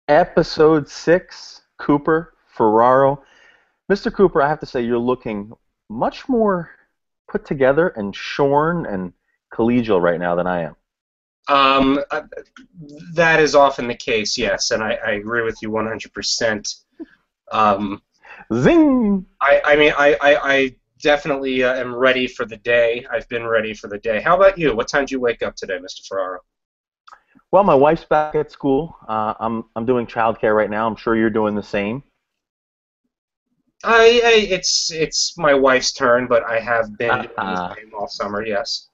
Episode 6, Cooper, Ferraro. Mr. Cooper, I have to say you're looking much more put together and shorn and collegial right now than I am. Um, uh, that is often the case, yes, and I agree with you 100%. Um, Zing! I definitely am ready for the day. I've been ready for the day. How about you? What time did you wake up today, Mr. Ferraro? Well, my wife's back at school. I'm doing childcare right now. I'm sure you're doing the same. It's my wife's turn, but I have been doing the same all summer, yes.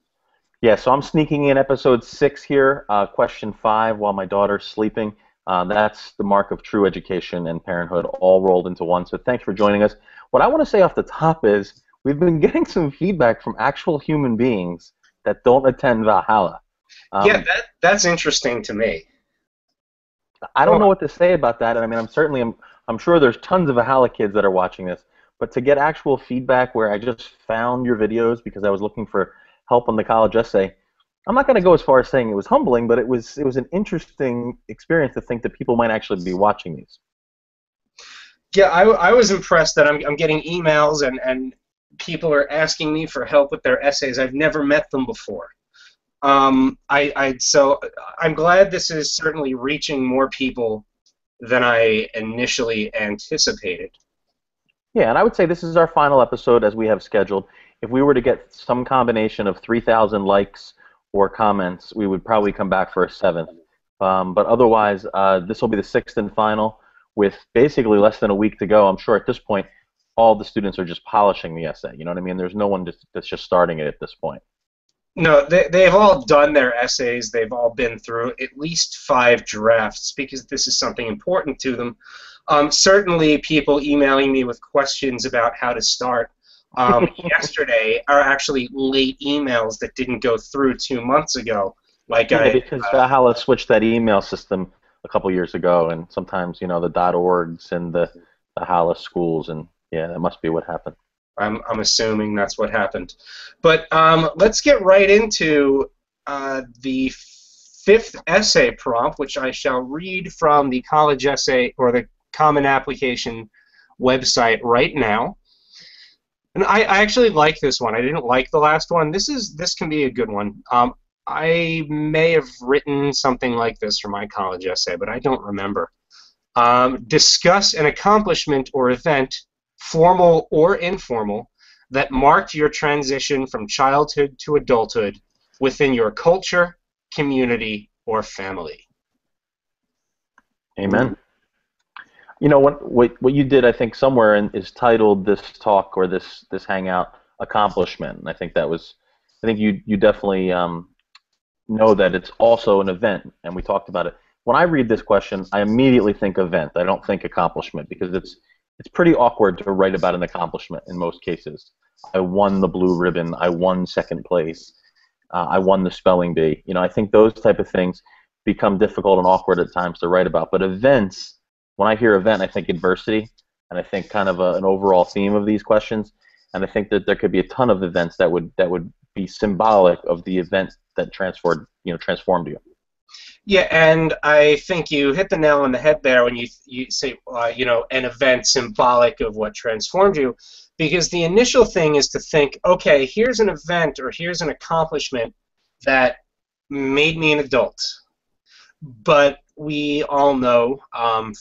Yeah, so I'm sneaking in episode 6 here, question 5, while my daughter's sleeping. That's the mark of true education and parenthood all rolled into one. So thanks for joining us. What I want to say off the top is we've been getting some feedback from actual human beings that don't attend Valhalla. Yeah, Um, that's interesting to me. I Go don't on. know what to say about that, and I mean, I'm sure there's tons of Valhalla kids that are watching this, but to get actual feedback where I just found your videos because I was looking for help on the college essay, I'm not going to go as far as saying it was humbling, but it was an interesting experience to think that people might actually be watching these. Yeah, I was impressed that I'm getting emails and people are asking me for help with their essays. I've never met them before. So I'm glad this is certainly reaching more people than I initially anticipated. Yeah, and I would say this is our final episode as we have scheduled. If we were to get some combination of 3,000 likes or comments, we would probably come back for a seventh. But otherwise, this will be the sixth and final with basically less than a week to go. I'm sure at this point, all the students are just polishing the essay. You know what I mean? There's no one that's just starting it at this point. No, they've all done their essays. They've all been through at least 5 drafts because this is something important to them. Certainly, people emailing me with questions about how to start yesterday are actually late emails that didn't go through 2 months ago. Like Yeah, I, because Valhalla switched that email system a couple years ago, and sometimes the .orgs and the Hala schools, and yeah, that must be what happened. I'm assuming that's what happened. But let's get right into the fifth essay prompt, which I shall read from the college essay or the Common Application website right now. And I actually like this one. I didn't like the last one. This can be a good one. I may have written something like this for my college essay, but I don't remember. Discuss an accomplishment or event, formal or informal, that marked your transition from childhood to adulthood within your culture, community, or family. Amen. What you did, I think, somewhere is titled this talk or this hangout accomplishment, and I think you definitely know that it's also an event, and we talked about it. When I read this question, I immediately think event. I don't think accomplishment because it's pretty awkward to write about an accomplishment in most cases. I won the blue ribbon. I won second place. I won the spelling bee. I think those type of things become difficult and awkward at times to write about. But events, when I hear event, I think adversity, and I think kind of an overall theme of these questions. And I think that there could be a ton of events that would be symbolic of the event that transformed you. Yeah, and I think you hit the nail on the head there when you say an event symbolic of what transformed you, because the initial thing is to think, okay, here's an event or here's an accomplishment that made me an adult. But we all know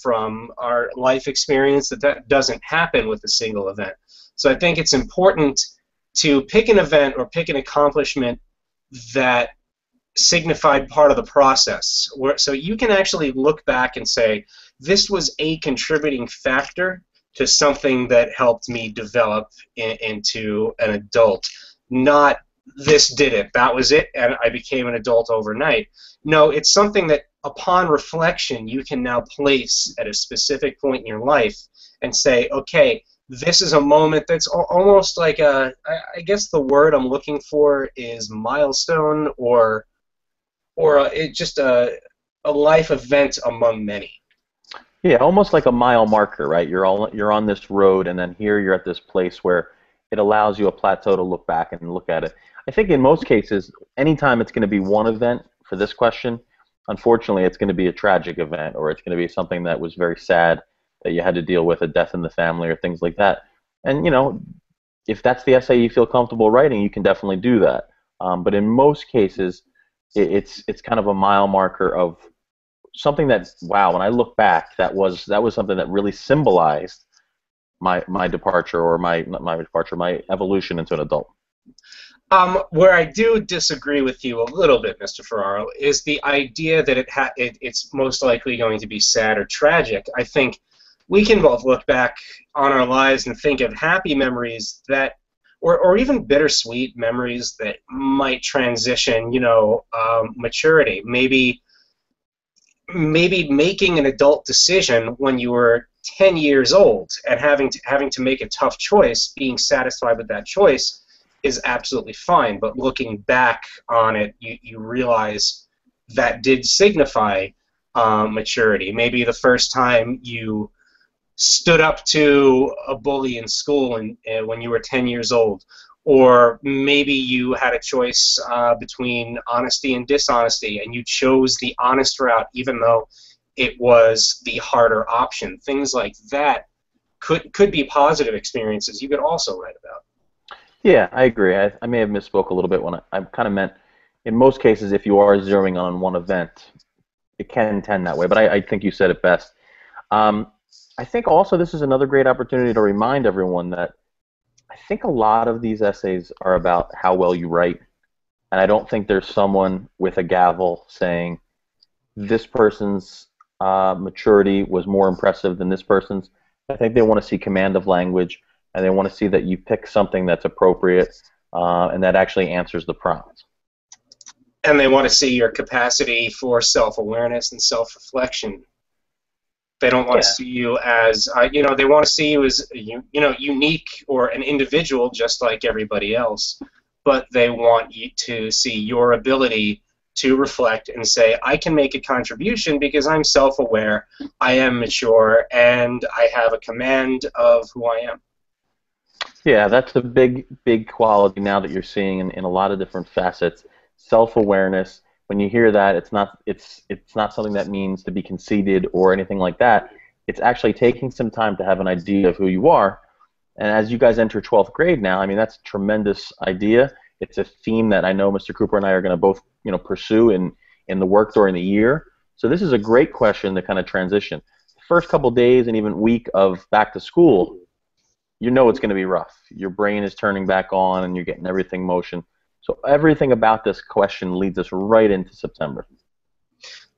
from our life experience that that doesn't happen with a single event. So I think it's important to pick an event or pick an accomplishment that signified part of the process. So you can actually look back and say, this was a contributing factor to something that helped me develop into an adult. Not this did it, that was it, and I became an adult overnight. No, it's something that upon reflection you can now place at a specific point in your life and say, okay, this is a moment that's almost like I guess the word I'm looking for is milestone or just a life event among many. Yeah, almost like a mile marker, right? You're on this road, and then here you're at this place where it allows you a plateau to look back and look at it. I think in most cases, anytime it's going to be one event for this question, unfortunately, it's going to be a tragic event, or it's going to be something that was very sad that you had to deal with, a death in the family or things like that. And if that's the essay you feel comfortable writing, you can definitely do that. But in most cases, it's kind of a mile marker of something that, wow, when I look back, that was something that really symbolized my departure, or not my departure, my evolution into an adult. Where I do disagree with you a little bit, Mr. Ferraro, is the idea that it's most likely going to be sad or tragic. I think we can both look back on our lives and think of happy memories that, or even bittersweet memories that might transition, maturity. Maybe making an adult decision when you were 10 years old and having to make a tough choice, being satisfied with that choice is absolutely fine. But looking back on it, you realize that did signify maturity. Maybe the first time you stood up to a bully in school and when you were 10 years old, or maybe you had a choice between honesty and dishonesty, and you chose the honest route even though it was the harder option. Things like that could be positive experiences you could also write about. Yeah, I agree. I may have misspoke a little bit when I kind of meant, in most cases, if you are zeroing on one event, it can tend that way. But I think you said it best. Um, I think also this is another great opportunity to remind everyone that I think a lot of these essays are about how well you write, and I don't think there's someone with a gavel saying this person's maturity was more impressive than this person's. I think they want to see command of language, and they want to see that you pick something that's appropriate and that actually answers the prompt. And they want to see your capacity for self-awareness and self-reflection. They don't want to Yeah. see you as, they want to see you as, unique or an individual just like everybody else. But they want you to see your ability to reflect and say, I can make a contribution because I'm self-aware, I am mature, and I have a command of who I am. Yeah, that's a big, big quality now that you're seeing in a lot of different facets. Self-awareness. When you hear that, it's not something that means to be conceited or anything like that. It's actually taking some time to have an idea of who you are. And as you guys enter 12th grade now, I mean, that's a tremendous idea. It's a theme that I know Mr. Cooper and I are going to both, pursue in the work during the year. So this is a great question to kind of transition. The first couple days and even week of back to school, it's going to be rough. Your brain is turning back on and you're getting everything motion. So everything about this question leads us right into September.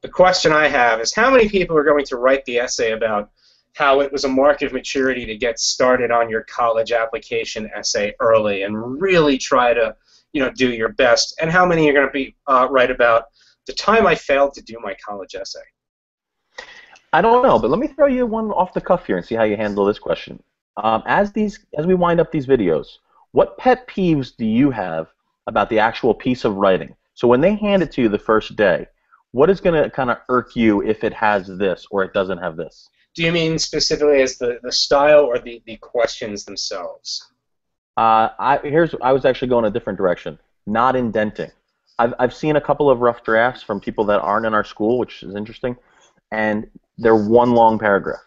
The question I have is, how many people are going to write the essay about how it was a mark of maturity to get started on your college application essay early and really try to, do your best? And how many are going to be write about the time I failed to do my college essay? I don't know, but let me throw you one off the cuff here and see how you handle this question. As we wind up these videos, what pet peeves do you have about the actual piece of writing? So when they hand it to you the first day, what is going to kind of irk you if it has this or it doesn't have this? Do you mean specifically as the style or the questions themselves? I was actually going a different direction. Not indenting. I've seen a couple of rough drafts from people that aren't in our school, which is interesting, and they're one long paragraph.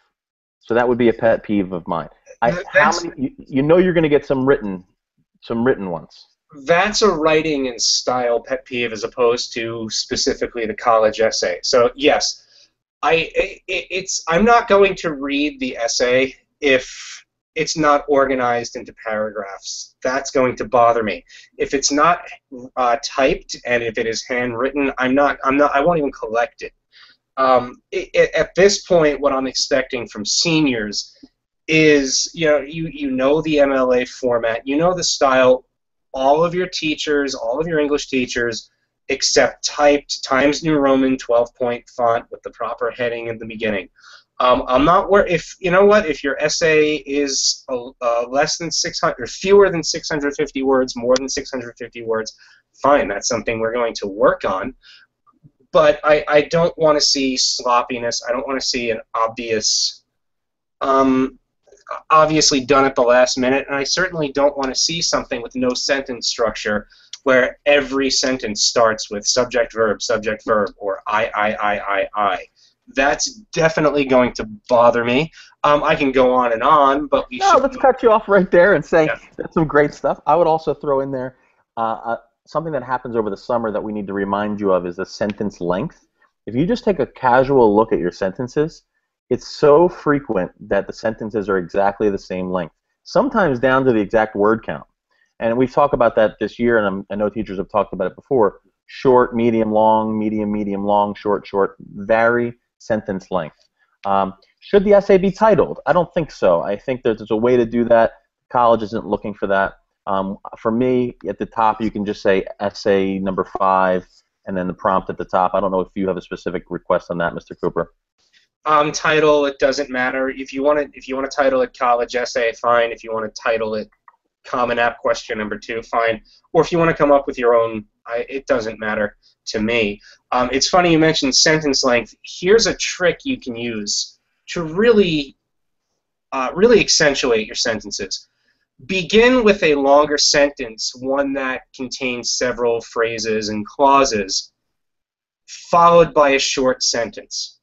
So that would be a pet peeve of mine. How many? You're going to get some written ones. That's a writing and style pet peeve as opposed to specifically the college essay. So yes, I'm not going to read the essay if it's not organized into paragraphs. That's going to bother me. If it's not typed and if it is handwritten, I won't even collect it. At this point, what I'm expecting from seniors is, you know the MLA format, you know the style. All of your teachers, all of your English teachers, accept typed Times New Roman 12-point font with the proper heading in the beginning. I'm not worried if your essay is less than 600 or fewer than 650 words, more than 650 words, fine. That's something we're going to work on. But I don't want to see sloppiness. I don't want to see an obvious obviously done at the last minute, and I certainly don't want to see something with no sentence structure where every sentence starts with subject, verb, or I. That's definitely going to bother me. I can go on, but we No, should. let's cut you off right there and say Yeah. that's some great stuff. I would also throw in there something that happens over the summer that we need to remind you of is the sentence length. If you just take a casual look at your sentences, it's so frequent that the sentences are exactly the same length, sometimes down to the exact word count. And we've talked about that this year, and I know teachers have talked about it before. Short, medium, long, short, vary sentence length. Should the essay be titled? I don't think so. I think there's a way to do that. College isn't looking for that. For me, at the top, you can just say essay number 5, and then the prompt at the top. I don't know if you have a specific request on that, Mr. Cooper. Title, it doesn't matter. If you want to title it college essay, fine. If you want to title it Common App question number 2, fine. Or if you want to come up with your own, it doesn't matter to me. It's funny you mentioned sentence length. Here's a trick you can use to really accentuate your sentences. Begin with a longer sentence, one that contains several phrases and clauses, followed by a short sentence.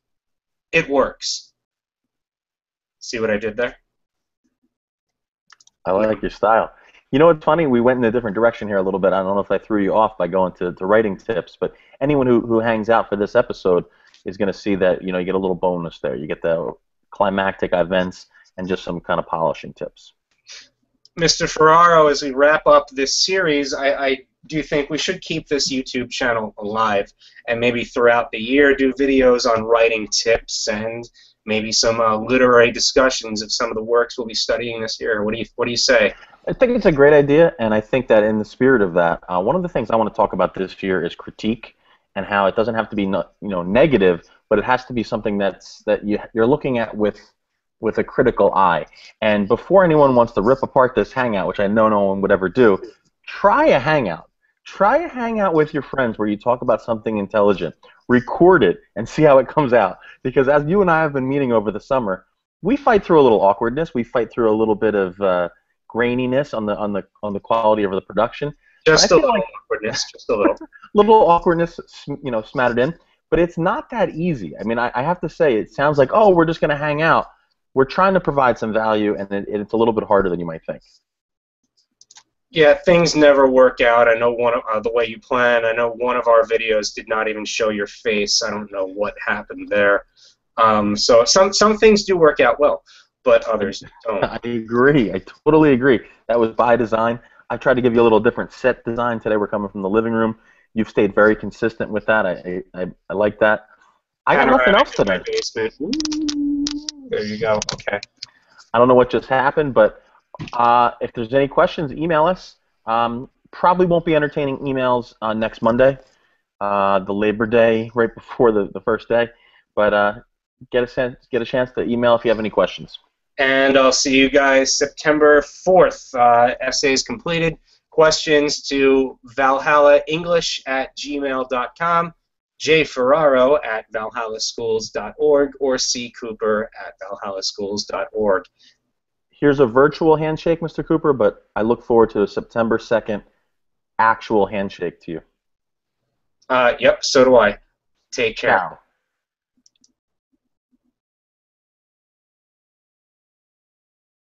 It works. See what I did there? I like your style. You know what's funny? We went in a different direction here a little bit. I don't know if I threw you off by going to writing tips, but anyone who hangs out for this episode is going to see that you get a little bonus there. You get the climactic events and just some kind of polishing tips. Mr. Ferraro, as we wrap up this series, I do think we should keep this YouTube channel alive and maybe throughout the year do videos on writing tips and maybe some literary discussions of some of the works we'll be studying this year. What do you say? I think it's a great idea, and I think that in the spirit of that, one of the things I want to talk about this year is critique and how it doesn't have to be negative, but it has to be something that you're looking at with a critical eye. And before anyone wants to rip apart this hangout, which I know no one would ever do, try a hangout. Try a hangout with your friends where you talk about something intelligent. Record it and see how it comes out. Because as you and I have been meeting over the summer, we fight through a little awkwardness. We fight through a little bit of graininess on the quality of the production. Just a little awkwardness. Just a little. Little awkwardness, smattered in. But it's not that easy. I mean, I have to say, it sounds like, oh, we're just going to hang out. We're trying to provide some value, and it's a little bit harder than you might think. Yeah, things never work out. I know one of the way you plan. I know one of our videos did not even show your face. I don't know what happened there. So some things do work out well, but others don't. I agree. I totally agree. That was by design. I tried to give you a little different set design today. We're coming from the living room. You've stayed very consistent with that. I like that. I got nothing else today. Basement. Ooh, there you go. Okay. I don't know what just happened, but if there's any questions, email us. Probably won't be entertaining emails next Monday, the Labor Day, right before the first day. But get a chance to email if you have any questions. And I'll see you guys September 4th. Essays completed. Questions to valhallaenglish@gmail.com, jferraro@valhallaschools.org, or ccooper@valhallaschools.org. Here's a virtual handshake, Mr. Cooper, but I look forward to a September 2nd actual handshake to you. Yep, so do I. Take care. Ciao.